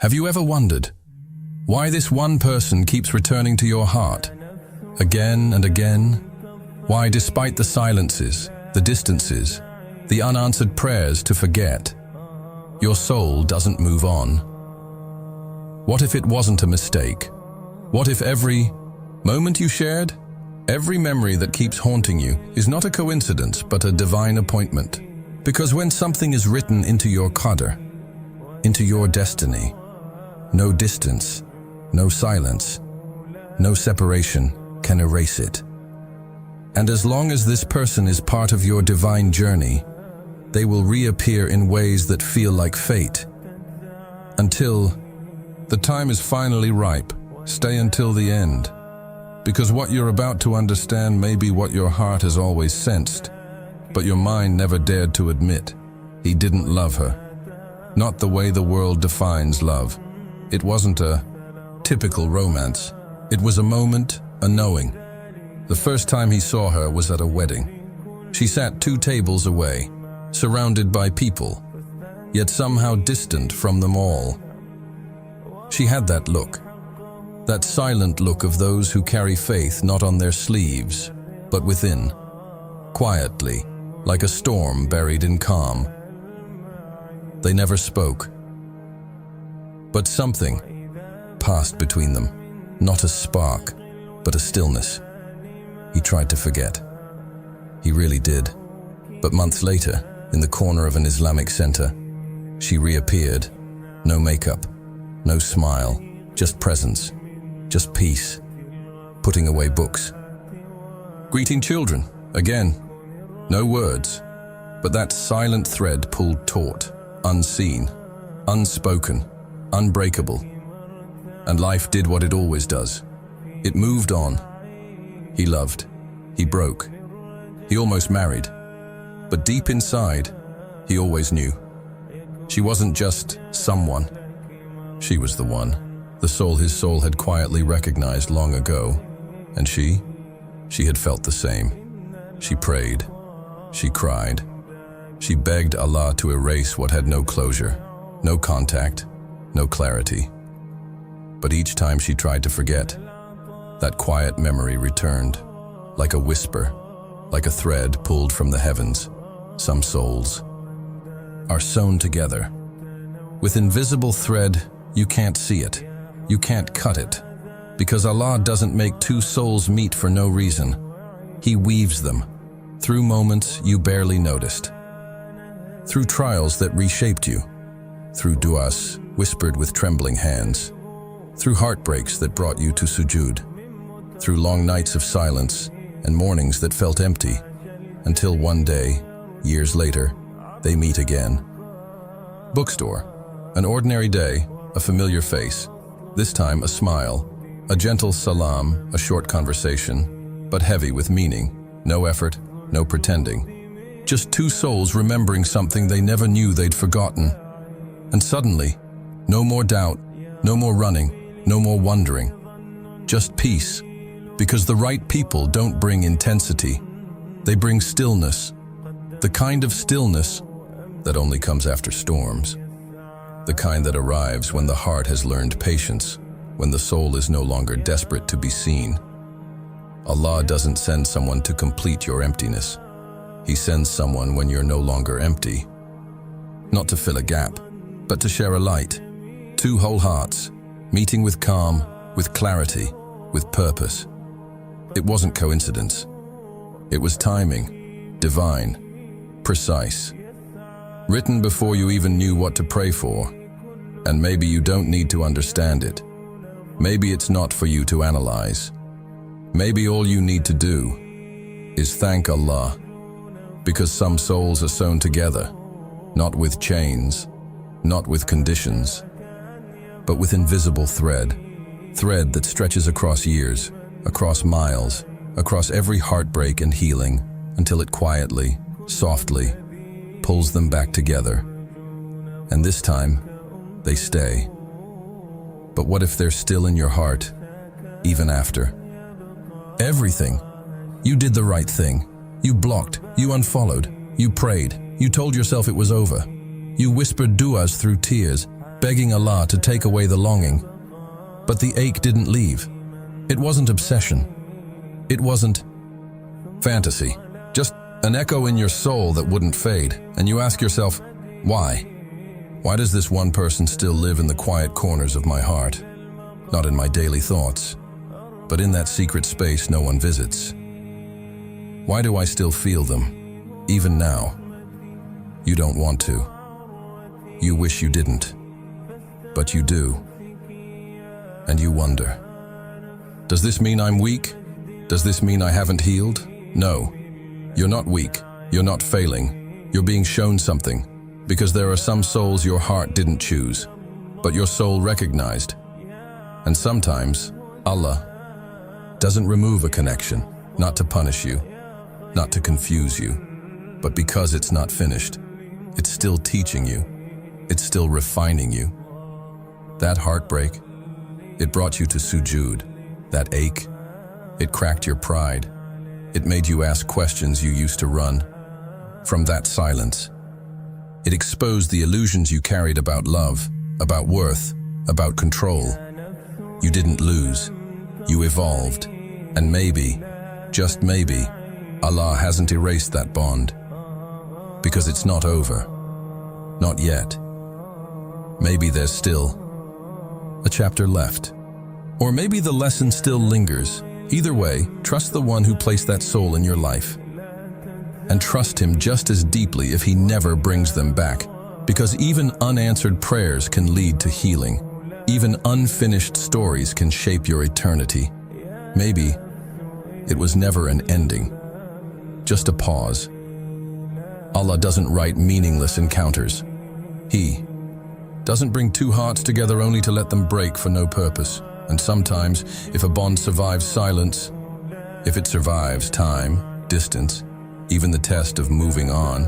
Have you ever wondered why this one person keeps returning to your heart again and again? Why, despite the silences, the distances, the unanswered prayers to forget, your soul doesn't move on? What if it wasn't a mistake? What if every moment you shared, every memory that keeps haunting you is not a coincidence but a divine appointment? Because when something is written into your qadr, into your destiny, no distance, no silence, no separation can erase it. And as long as this person is part of your divine journey, they will reappear in ways that feel like fate. Until the time is finally ripe, stay until the end. Because what you're about to understand may be what your heart has always sensed, but your mind never dared to admit. He didn't love her. Not the way the world defines love. It wasn't a typical romance. It was a moment, a knowing. The first time he saw her was at a wedding. She sat 2 tables away, surrounded by people, yet somehow distant from them all. She had that look, that silent look of those who carry faith not on their sleeves, but within, quietly, like a storm buried in calm. They never spoke. But something passed between them, not a spark, but a stillness. He tried to forget. He really did. But months later, in the corner of an Islamic center, she reappeared. No makeup, no smile, just presence, just peace, putting away books. Greeting children, again. No words, but that silent thread pulled taut, unseen, unspoken, unbreakable. And life did what it always does. It moved on. He loved. He broke. He almost married. But deep inside, he always knew. She wasn't just someone. She was the one. The soul his soul had quietly recognized long ago. And she had felt the same. She prayed. She cried. She begged Allah to erase what had no closure, no contact, no clarity. But each time she tried to forget, that quiet memory returned, like a whisper, like a thread pulled from the heavens. Some souls are sewn together. With invisible thread, you can't see it, you can't cut it, because Allah doesn't make 2 souls meet for no reason. He weaves them, through moments you barely noticed, through trials that reshaped you, through du'as whispered with trembling hands, through heartbreaks that brought you to sujood, through long nights of silence and mornings that felt empty, until one day, years later, they meet again. Bookstore, an ordinary day, a familiar face, this time a smile, a gentle salam, a short conversation, but heavy with meaning, no effort, no pretending. Just 2 souls remembering something they never knew they'd forgotten. And suddenly, no more doubt, no more running, no more wondering. Just peace, because the right people don't bring intensity. They bring stillness, the kind of stillness that only comes after storms. The kind that arrives when the heart has learned patience, when the soul is no longer desperate to be seen. Allah doesn't send someone to complete your emptiness. He sends someone when you're no longer empty. Not to fill a gap, but to share a light. 2 whole hearts, meeting with calm, with clarity, with purpose. It wasn't coincidence. It was timing, divine, precise. Written before you even knew what to pray for. And maybe you don't need to understand it. Maybe it's not for you to analyze. Maybe all you need to do is thank Allah, because some souls are sewn together, not with chains, not with conditions, but with invisible thread that stretches across years, across miles, across every heartbreak and healing, until it quietly, softly, pulls them back together. And this time, they stay. But what if they're still in your heart, even after? Everything. You did the right thing. You blocked, you unfollowed, you prayed, you told yourself it was over. You whispered du'as through tears, begging Allah to take away the longing. But the ache didn't leave. It wasn't obsession. It wasn't fantasy. Just an echo in your soul that wouldn't fade. And you ask yourself, why? Why does this one person still live in the quiet corners of my heart? Not in my daily thoughts, but in that secret space no one visits. Why do I still feel them, even now? You don't want to. You wish you didn't, but you do. And you wonder, does this mean I'm weak? Does this mean I haven't healed? No, you're not weak. You're not failing. You're being shown something, because there are some souls your heart didn't choose, but your soul recognized. And sometimes, Allah doesn't remove a connection, not to punish you, not to confuse you, but because it's not finished. It's still teaching you. It's still refining you. That heartbreak, it brought you to sujood. That ache, it cracked your pride. It made you ask questions you used to run. From that silence, it exposed the illusions you carried about love, about worth, about control. You didn't lose. You evolved. And maybe, just maybe, Allah hasn't erased that bond. Because it's not over. Not yet. Maybe there's still a chapter left. Or maybe the lesson still lingers. Either way, trust the one who placed that soul in your life. And trust him just as deeply if he never brings them back. Because even unanswered prayers can lead to healing. Even unfinished stories can shape your eternity. Maybe it was never an ending, just a pause. Allah doesn't write meaningless encounters. He doesn't bring two hearts together only to let them break for no purpose. And sometimes, if a bond survives silence, if it survives time, distance, even the test of moving on,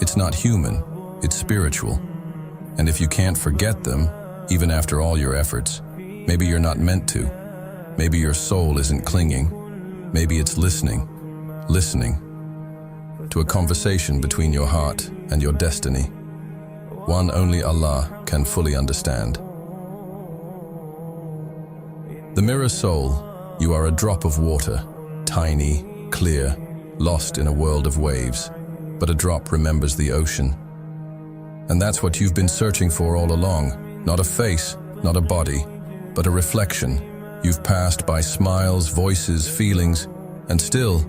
it's not human, it's spiritual. And if you can't forget them, even after all your efforts, maybe you're not meant to. Maybe your soul isn't clinging. Maybe it's listening to a conversation between your heart and your destiny. One only Allah can fully understand. The mirror soul, you are a drop of water, tiny, clear, lost in a world of waves. But a drop remembers the ocean. And that's what you've been searching for all along. Not a face, not a body, but a reflection. You've passed by smiles, voices, feelings, and still,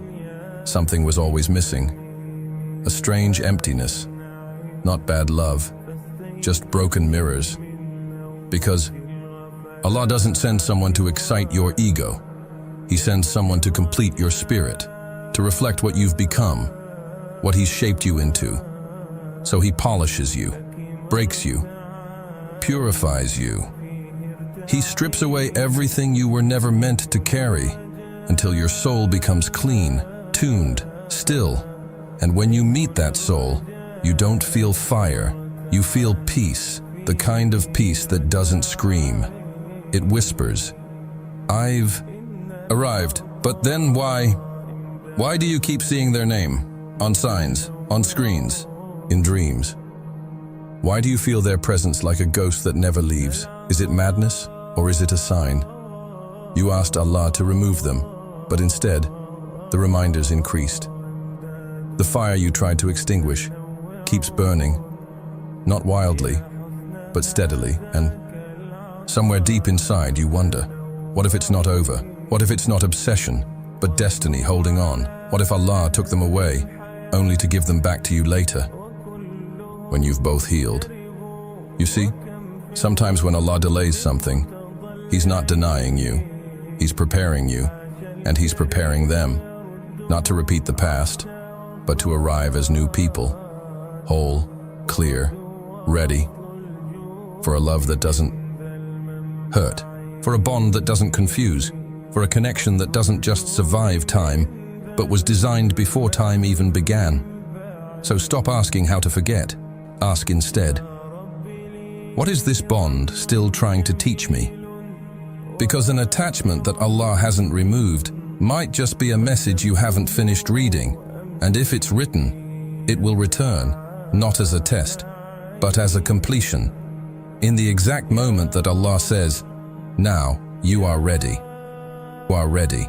something was always missing. A strange emptiness. Not bad love, just broken mirrors. Because Allah doesn't send someone to excite your ego. He sends someone to complete your spirit, to reflect what you've become, what He's shaped you into. So He polishes you, breaks you, purifies you. He strips away everything you were never meant to carry until your soul becomes clean, tuned, still. And when you meet that soul, you don't feel fire, you feel peace, the kind of peace that doesn't scream. It whispers, "I've arrived." But then why? Why do you keep seeing their name? On signs, on screens, in dreams? Why do you feel their presence like a ghost that never leaves? Is it madness, or is it a sign? You asked Allah to remove them, but instead, the reminders increased. The fire you tried to extinguish keeps burning, not wildly, but steadily, and somewhere deep inside you wonder, what if it's not over? What if it's not obsession, but destiny holding on? What if Allah took them away, only to give them back to you later, when you've both healed? You see, sometimes when Allah delays something, He's not denying you, He's preparing you, and He's preparing them, not to repeat the past, but to arrive as new people, whole, clear, ready, for a love that doesn't hurt, for a bond that doesn't confuse, for a connection that doesn't just survive time, but was designed before time even began. So stop asking how to forget. Ask instead, what is this bond still trying to teach me? Because an attachment that Allah hasn't removed might just be a message you haven't finished reading. And if it's written, it will return, not as a test, but as a completion. in the exact moment that Allah says, "Now, you are ready." You are ready.